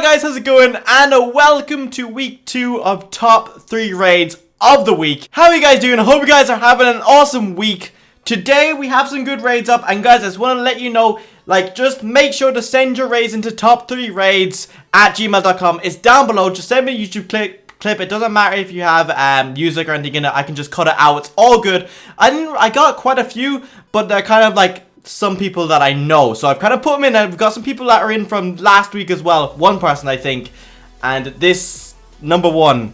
guys, how's it going? And welcome to week 2 of top 3 raids of the week. How are you guys doing? I hope you guys are having an awesome week. Today we have some good raids up, and guys, I just want to let you know, like, just make sure to send your raids into top 3 raids at gmail.com. It's down below. Just send me a YouTube clip. It doesn't matter if you have music or anything in it. I can just cut it out. It's all good. I got quite a few, but they're kind of like some people that I know, so I've kind of put them in. I've got some people that are in from last week as well. One person, I think, and this number 1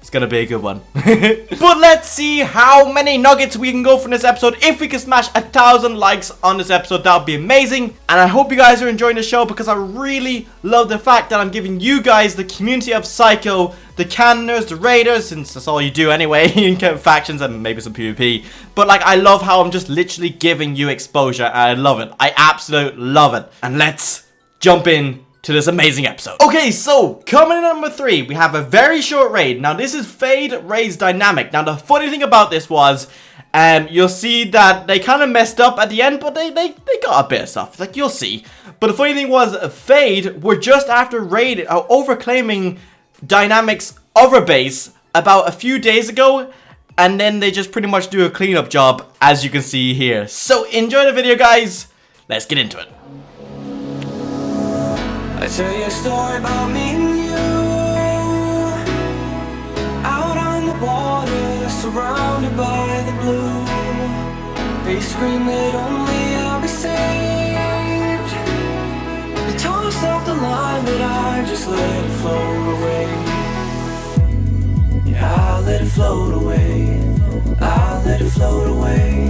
is gonna be a good one. But let's see how many nuggets we can go from this episode. If we can smash 1,000 likes on this episode, that would be amazing. And I hope you guys are enjoying the show, because I really love the fact that I'm giving you guys, the community of Saico, the cannoners, the raiders, since that's all you do anyway, in factions and maybe some PvP. But like, I love how I'm just literally giving you exposure, and I love it. I absolutely love it. And let's jump in to this amazing episode. Okay, so coming in at number 3, we have a very short raid. Now this is Fade Raids Dynamic. Now the funny thing about this was, you'll see that they kind of messed up at the end, but they got a bit of stuff, like you'll see. But the funny thing was, Fade were just after raid overclaiming Dynamic's other base about a few days ago, and then they just pretty much do a cleanup job, as you can see here. So enjoy the video, guys. Let's get into it. I tell you a story about me and you, out on the water, surrounded by the blue. They scream that only I'll be saved. They toss off the line, but I just let it float away. Yeah, I let it float away. I let it float away.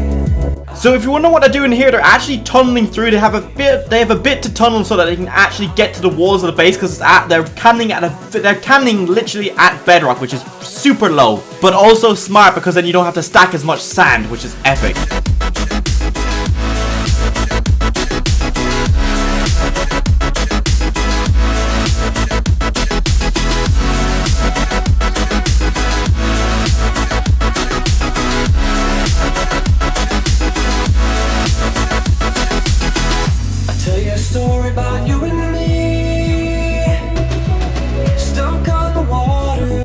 So if you wonder what they're doing here, they're actually tunneling through. They have a bit to tunnel so that they can actually get to the walls of the base, because they're cannoning literally at bedrock, which is super low, but also smart, because then you don't have to stack as much sand, which is epic.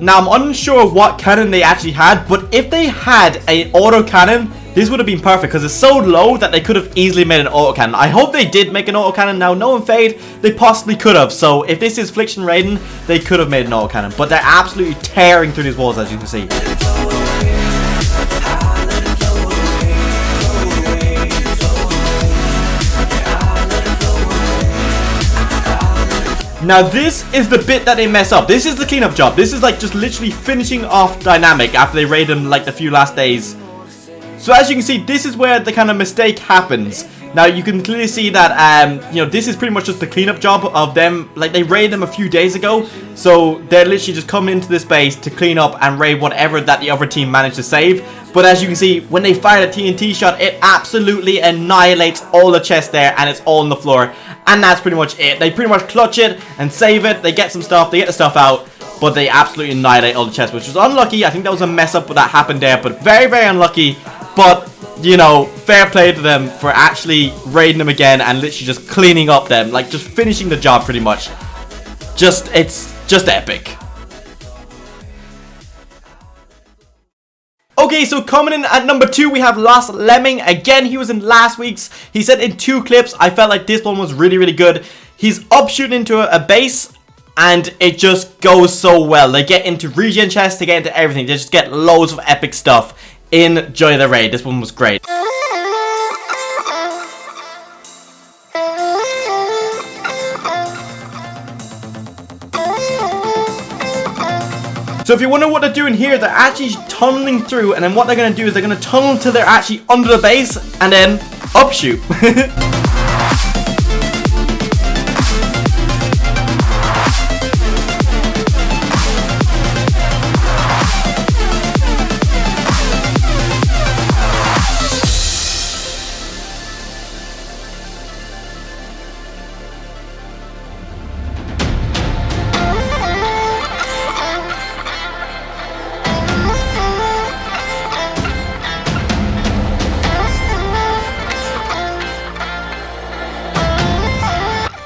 Now I'm unsure what cannon they actually had, but if they had an auto cannon, this would have been perfect, because it's so low that they could have easily made an auto cannon. I hope they did make an auto cannon. Now, knowing Fade, they possibly could have. So if this is Affliction Raiden, they could have made an auto cannon, but they're absolutely tearing through these walls, as you can see. Now this is the bit that they mess up. This is the cleanup job. This is like just literally finishing off Dynamic after they raid them like the few last days. So as you can see, this is where the kind of mistake happens. Now you can clearly see that you know, this is pretty much just the cleanup job of them. Like, they raided them a few days ago, so they're literally just coming into this base to clean up and raid whatever that the other team managed to save. But as you can see, when they fire the TNT shot, it absolutely annihilates all the chests there, and it's all on the floor. And that's pretty much it. They pretty much clutch it and save it. They get some stuff, they get the stuff out, but they absolutely annihilate all the chests, which was unlucky. I think that was a mess up that happened there, but very, very unlucky. But, you know, fair play to them for actually raiding them again and literally just cleaning up them, like just finishing the job pretty much. It's just epic. Okay, so coming in at number 2, we have Lost Lemming. Again, he was in last week's. He said in 2 clips. I felt like this one was really, really good. He's up shooting into a base, and it just goes so well. They get into regen chests, they get into everything. They just get loads of epic stuff. Enjoy the raid. This one was great. So if you wonder what they're doing here, they're actually tunneling through, and then what they're going to do is they're going to tunnel until they're actually under the base, and then up shoot.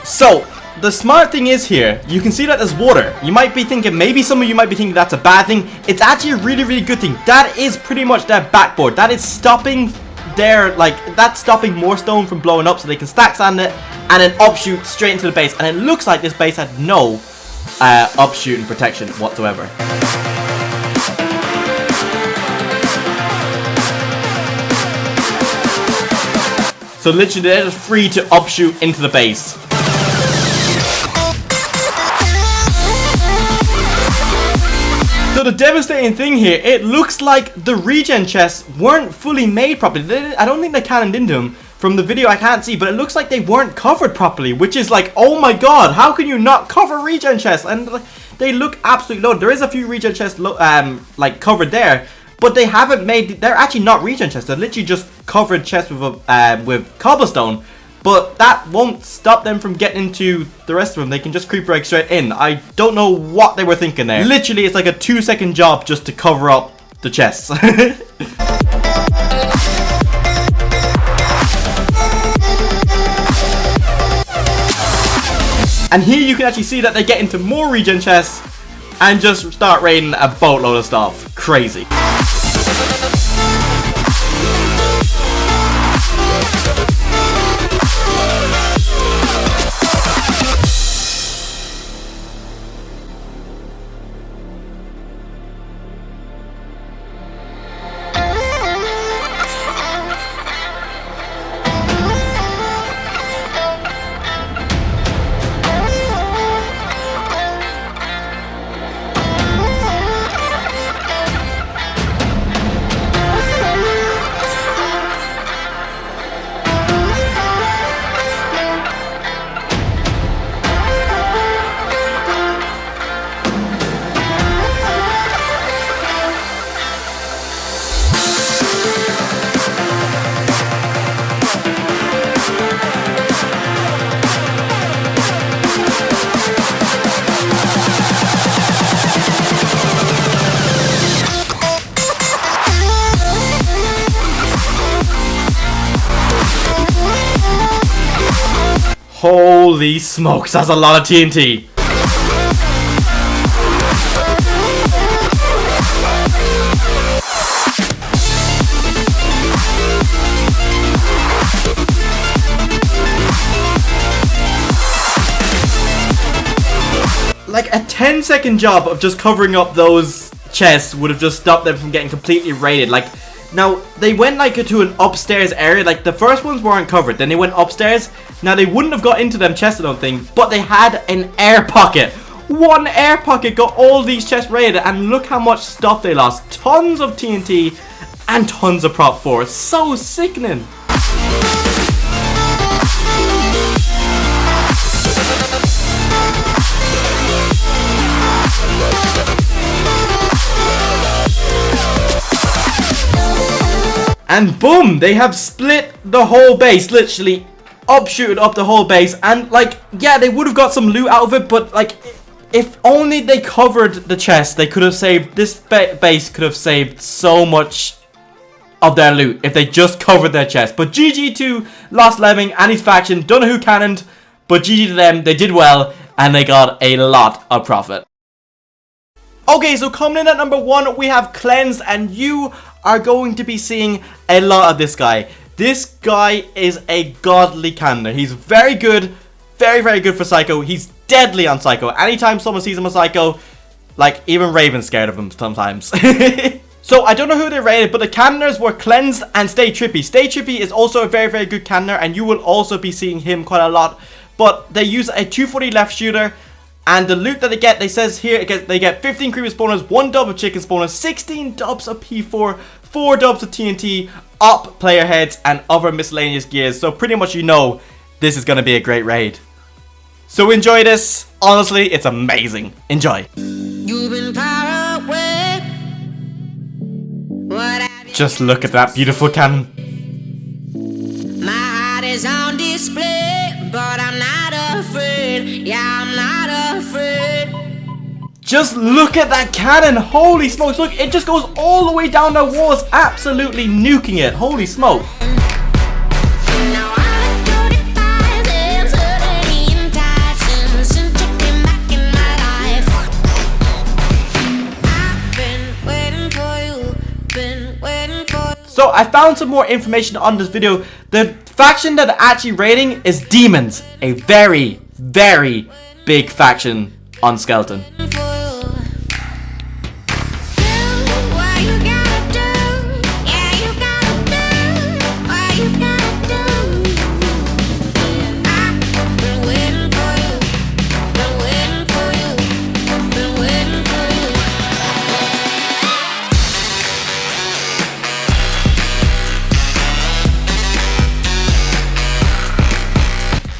So the smart thing is here, you can see that there's water. You might be thinking, maybe some of you might be thinking that's a bad thing. It's actually a really, really good thing. That is pretty much their backboard. That is stopping their, like, that's stopping more stone from blowing up so they can stack sand it and then upshoot straight into the base. And it looks like this base had no upshooting protection whatsoever. So literally they're just free to upshoot into the base. So the devastating thing here, it looks like the regen chests weren't fully made properly. I don't think they cannoned into them. From the video I can't see, but it looks like they weren't covered properly, which is like, oh my god, how can you not cover regen chests? And like, they look absolutely loaded. There is a few regen chests like covered there, but they haven't made, they're actually not regen chests. They're literally just covered chests with cobblestone. But that won't stop them from getting into the rest of them. They can just creep right straight in. I don't know what they were thinking there. Literally, it's like a 2-second job just to cover up the chests. And here you can actually see that they get into more regen chests and just start raiding a boatload of stuff. Crazy. Holy smokes, that's a lot of TNT. Like a 10-second job of just covering up those chests would have just stopped them from getting completely raided. Like, now, they went like to an upstairs area. Like, the first ones weren't covered. Then they went upstairs. Now, they wouldn't have got into them chests, I don't think. But they had an air pocket. One air pocket got all these chests raided. And look how much stuff they lost. Tons of TNT and tons of prop 4. So sickening. And boom, they have split the whole base, literally upshooted up the whole base. And like, yeah, they would have got some loot out of it, but like, if only they covered the chest, they could have saved, this base could have saved so much of their loot if they just covered their chest. But GG to Lost Lemming and his faction, don't know who cannoned, but GG to them, they did well, and they got a lot of profit. Okay, so coming in at number 1, we have Cleansed, and you are going to be seeing a lot of this guy. This guy is a godly cannoner. He's very good, very, very good for Saico. He's deadly on Saico. Anytime someone sees him on Saico, like, even Raven's scared of him sometimes. So, I don't know who they raided, but the cannoners were Cleansed and Stay Trippy. Stay Trippy is also a very, very good cannoner, and you will also be seeing him quite a lot. But they use a 240 left shooter. And the loot that they get, they says here, they get 15 creeper spawners, 1 dub of chicken spawners, 16 dubs of P4, 4 dubs of TNT, up player heads, and other miscellaneous gears. So pretty much you know this is going to be a great raid. So enjoy this. Honestly, it's amazing. Enjoy. You've been far away. Just look at that beautiful cannon. My heart is on display, but I'm not afraid. Yeah, I'm not afraid. Just look at that cannon. Holy smokes. Look, it just goes all the way down the walls, absolutely nuking it. Holy smoke. Now I know the thighs and certainly enticing. So I found some more information on this video. The faction that are actually raiding is demons, a very, very big faction on Skeleton.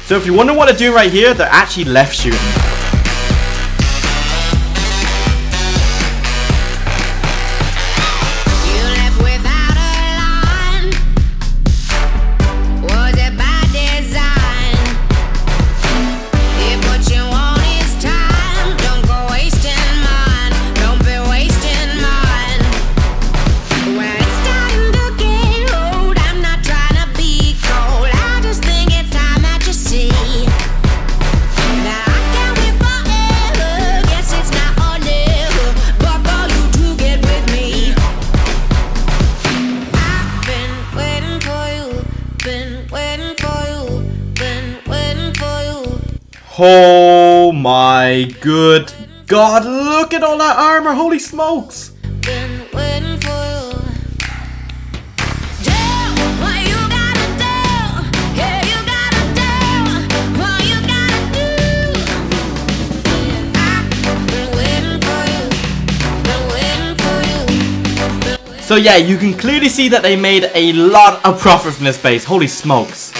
So if you wonder what they're doing right here, they're actually left shooting. Oh my good God, look at all that armor, holy smokes! Been waiting for you. Do what you gotta do. Yeah, you gotta do what you gotta do. I've been waiting for you. Been waiting for you. So yeah, you can clearly see that they made a lot of profit from this base, holy smokes.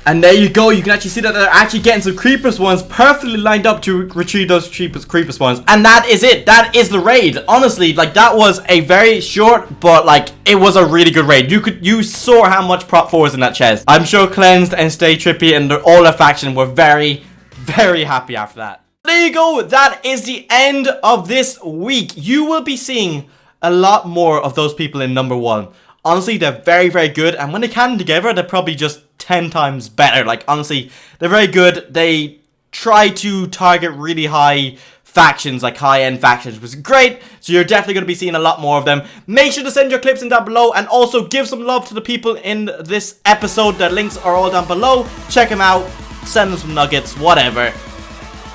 And there you go, you can actually see that they're actually getting some creeper spawns perfectly lined up to retrieve those creeper spawns. And that is it, that is the raid. Honestly, like that was a very short, but like it was a really good raid. You saw how much prop 4 was in that chest. I'm sure Cleansed and Stay Trippy and all their faction were very, very happy after that. There you go, that is the end of this week. You will be seeing a lot more of those people in number 1. Honestly, they're very, very good, and when they come together, they're probably just 10 times better. Like, honestly, they're very good. They try to target really high factions, like high-end factions, which is great. So you're definitely going to be seeing a lot more of them. Make sure to send your clips in down below, and also give some love to the people in this episode. Their links are all down below. Check them out. Send them some nuggets, whatever.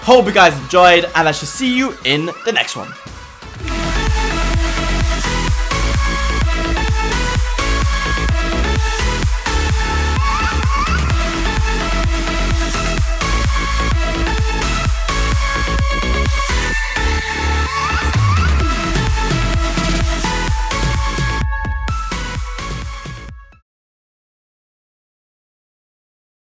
Hope you guys enjoyed, and I shall see you in the next one.